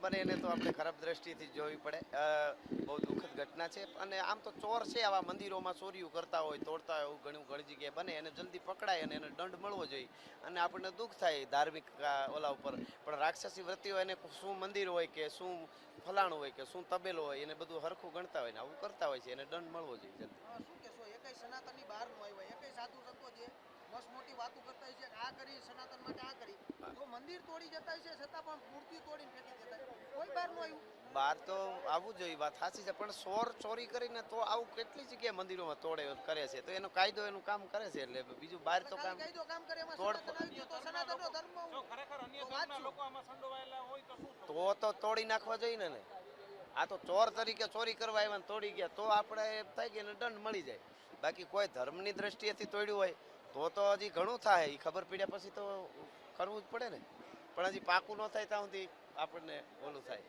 બને એને તો આપણે ખરાબ દ્રષ્ટિથી જોવી પડે. બહુ દુઃખદ ઘટના છે. અને આમ તો ચોર છે આવા મંદિરોમાં ચોરીઓ કરતા હોય, તોડતા હોય, એવું ઘણી જગ્યાએ બને. એને જલ્દી પકડાય અને એને દંડ મળવો જોઈએ. અને આપણને દુઃખ થાય ધાર્મિક ઓલા ઉપર. પણ રાક્ષસી વૃત્તિ હોય એને શું મંદિર હોય કે શું ફલાણું હોય કે શું તબેલો હોય એને બધું હરખું ગણતા હોય ને આવું કરતા હોય છે. એને દંડ મળવો જોઈએ જલ્દી. શું કહેશો એકઈ સનાતનની બહાર નો આવ્યા એકઈ સાધુ સંતો જે મસ્ત મોટી વાતો કરતા હોય છે કે આ કરી સનાતન માટે આ કરી તો મંદિર તોડી જતા છે છતાં પણ મૂર્તિ તોડીને ફેંકી દેતા કોઈ બહાર નો આવ્યું. બહાર તો આવવું જોઈએ, વાત સાચી છે. પણ ચોરી કરીને તો આવું કેટલી જગ્યાએ મંદિરોમાં તોડે કરે છે. તો એનો કાયદો એનું કામ કરે છે. એટલે બીજું બહાર એટલે તો ખાલી કામ કાયદો કામ કરે એમાં તોડ સનાતન આવી ગયું તો સનાતનનો ધર્મ જો ખરેખર અન્ય તો ધર્મના વાંચશું. લોકો આમાં સંડોવાયેલા હોય તો શું તો તોડી નાખવા જોઈએ ને. આ તો ચોર તરીકે ચોરી કરવા આવ્યા ને તોડી ગયા તો આપણે એમ થાય કે એને દંડ મળી જાય. બાકી કોઈ ધર્મની દ્રષ્ટિએથી તોડ્યું હોય તો હજી ઘણું થાય. એ ખબર પડ્યા પછી તો કરવું જ પડે ને. પણ હજી પાકું ન થાય ત્યાં સુધી આપણને ઓલું થાય.